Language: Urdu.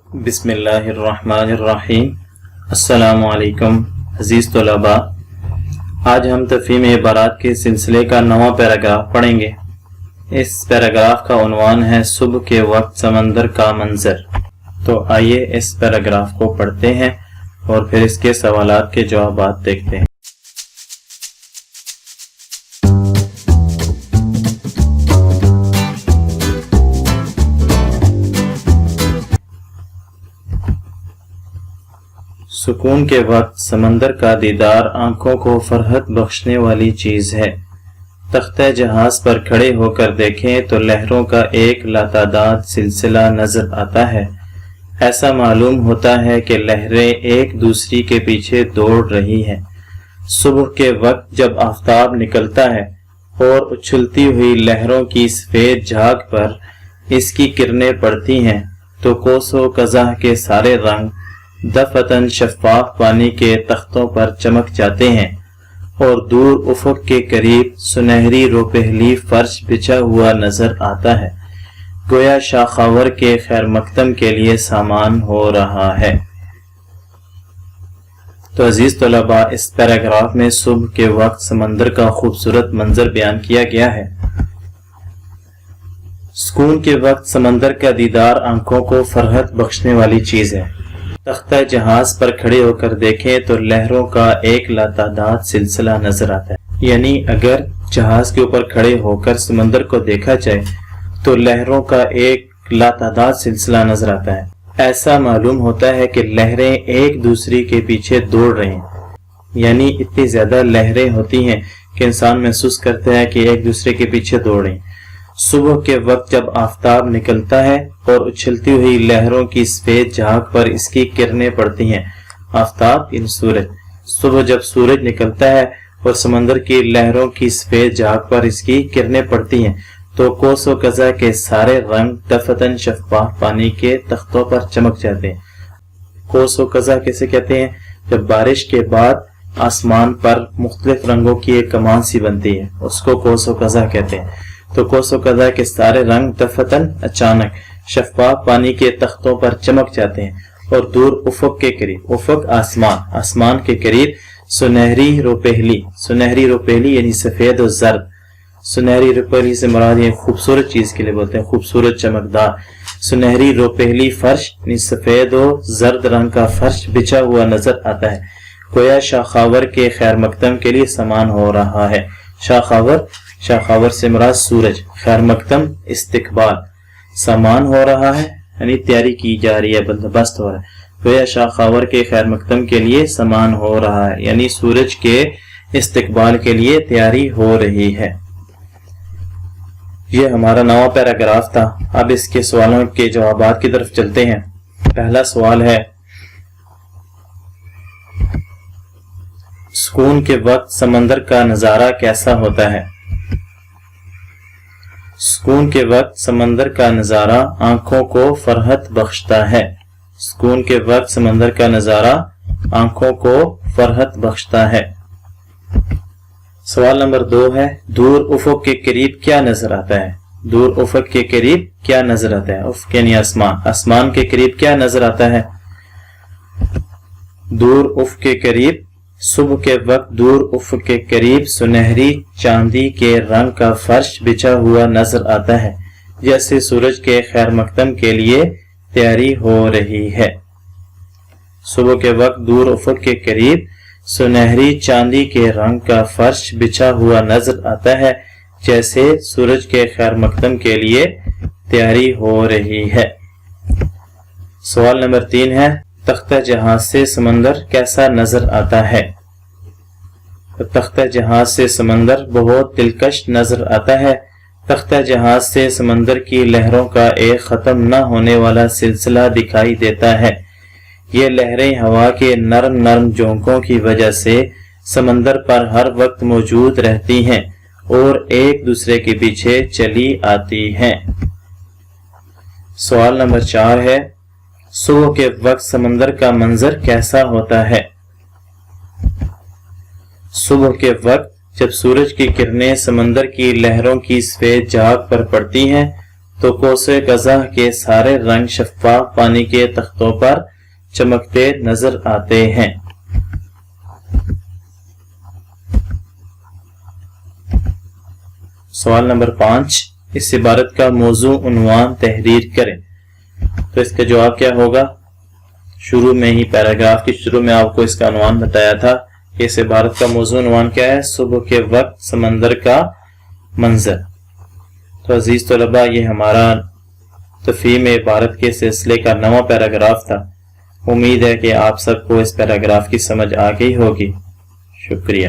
بسم اللہ الرحمن الرحیم۔ السلام علیکم عزیز طلباء، آج ہم تفہیم عبارات کے سلسلے کا 9واں پیراگراف پڑھیں گے۔ اس پیراگراف کا عنوان ہے صبح کے وقت سمندر کا منظر۔ تو آئیے اس پیراگراف کو پڑھتے ہیں اور پھر اس کے سوالات کے جوابات دیکھتے ہیں۔ سکون کے وقت سمندر کا دیدار آنکھوں کو فرحت بخشنے والی چیز ہے۔ تختہ جہاز پر کھڑے ہو کر دیکھیں تو لہروں کا ایک لاتعداد سلسلہ نظر آتا ہے۔ ایسا معلوم ہوتا ہے کہ لہریں ایک دوسری کے پیچھے دوڑ رہی ہیں۔ صبح کے وقت جب آفتاب نکلتا ہے اور اچھلتی ہوئی لہروں کی سفید جھاگ پر اس کی کرنیں پڑتی ہیں تو کوس و قزح کے سارے رنگ دفعتاً شفاف پانی کے تختوں پر چمک جاتے ہیں اور دور افق کے قریب سنہری روپہلی فرش بچھا ہوا نظر آتا ہے، گویا شاخاور کے خیر مقدم کے لیے سامان ہو رہا ہے۔ تو عزیز طلباء، اس پیراگراف میں صبح کے وقت سمندر کا خوبصورت منظر بیان کیا گیا ہے۔ سکون کے وقت سمندر کا دیدار آنکھوں کو فرحت بخشنے والی چیز ہے۔ تختہ جہاز پر کھڑے ہو کر دیکھیں تو لہروں کا ایک لاتعداد سلسلہ نظر آتا ہے، یعنی اگر جہاز کے اوپر کھڑے ہو کر سمندر کو دیکھا جائے تو لہروں کا ایک لاتعداد سلسلہ نظر آتا ہے۔ ایسا معلوم ہوتا ہے کہ لہریں ایک دوسری کے پیچھے دوڑ رہی ہیں، یعنی اتنی زیادہ لہریں ہوتی ہیں کہ انسان محسوس کرتا ہے کہ ایک دوسرے کے پیچھے دوڑ رہی ہیں۔ صبح کے وقت جب آفتاب نکلتا ہے اور اچھلتی ہوئی لہروں کی سفید جھاگ پر اس کی کرنیں پڑتی ہیں، آفتاب یعنی سورج، صبح جب سورج نکلتا ہے اور سمندر کی لہروں کی سفید جھاگ پر اس کی کرنیں پڑتی ہیں تو کوس و قزح کے سارے رنگ دفعتاً شفاف پانی کے تختوں پر چمک جاتے ہیں۔ کوس و قزح کیسے کہتے ہیں؟ جب بارش کے بعد آسمان پر مختلف رنگوں کی ایک کمان سی بنتی ہے، اس کو کوس و قزح کہتے ہیں۔ تو کوس و قزح کے سارے رنگ دفعتاً اچانک شفاف پانی کے تختوں پر چمک جاتے ہیں اور دور افق کے قریب، افق آسمان کے قریب سنہری روپہلی یعنی سفید و زرد، سنہری روپہلی سے مراد یہ خوبصورت چیز کے لیے بولتے ہیں، خوبصورت چمکدار، سنہری روپہلی فرش یعنی سفید و زرد رنگ کا فرش بچھا ہوا نظر آتا ہے، گویا شاخاور کے خیر مقدم کے لیے سامان ہو رہا ہے۔ شاخاور سے مراد سورج، خیر مقدم استقبال، سامان ہو رہا ہے یعنی تیاری کی جا رہی ہے، بندوبست ہو رہا ہے، گویا شاخاور کے خیر مقدم کے لیے سامان ہو رہا ہے، یعنی سورج کے استقبال کے لیے تیاری ہو رہی ہے۔ یہ ہمارا 9واں پیراگراف تھا۔ اب اس کے سوالوں کے جوابات کی طرف چلتے ہیں۔ پہلا سوال ہے، سکون کے وقت سمندر کا نظارہ کیسا ہوتا ہے؟ سکون کے وقت سمندر کا نظارہ آنکھوں کو فرحت بخشتا ہے۔ سکون کے وقت سمندر کا نظارہ آنکھوں کو فرحت بخشتا ہے۔ سوال نمبر 2 ہے، دور افق کے قریب کیا نظر آتا ہے؟ دور افق کے قریب کیا نظر آتا ہے؟ افق یعنی آسمان کے قریب کیا نظر آتا ہے؟ دور افق کے قریب، صبح کے وقت دور افق کے قریب سنہری چاندی کے رنگ کا فرش بچھا ہوا نظر آتا ہے، جیسے سورج کے خیر مقدم کے لیے تیاری ہو رہی ہے۔ صبح کے وقت دور افق کے قریب سنہری چاندی کے رنگ کا فرش بچھا ہوا نظر آتا ہے، جیسے سورج کے خیر مقدم کے لیے تیاری ہو رہی ہے۔ سوال نمبر 3 ہے، تختہ جہاز سے سمندر کیسا نظر آتا ہے؟ تختہ جہاز سے سمندر بہت دلکش نظر آتا ہے۔ تختہ جہاز سے سمندر کی لہروں کا ایک ختم نہ ہونے والا سلسلہ دکھائی دیتا ہے۔ یہ لہریں ہوا کے نرم جھونکوں کی وجہ سے سمندر پر ہر وقت موجود رہتی ہیں اور ایک دوسرے کے پیچھے چلی آتی ہیں۔ سوال نمبر 4 ہے، صبح کے وقت سمندر کا منظر کیسا ہوتا ہے؟ صبح کے وقت جب سورج کی کرنیں سمندر کی لہروں کی سفید جھاگ پر پڑتی ہیں تو کوس قزح کے سارے رنگ شفاف پانی کے تختوں پر چمکتے نظر آتے ہیں۔ سوال نمبر 5، اس عبارت کا موضوع عنوان تحریر کریں۔ تو اس کا جواب کیا ہوگا؟ شروع میں ہی پیراگراف کی شروع میں آپ کو اس کا عنوان بتایا تھا کہ اس عبارت کا موضوع عنوان کیا ہے؟ صبح کے وقت سمندر کا منظر۔ تو عزیز طلباء، یہ ہمارا تفہیم عبارت کے سلسلے کا 9واں پیراگراف تھا۔ امید ہے کہ آپ سب کو اس پیراگراف کی سمجھ آ گئی ہوگی۔ شکریہ۔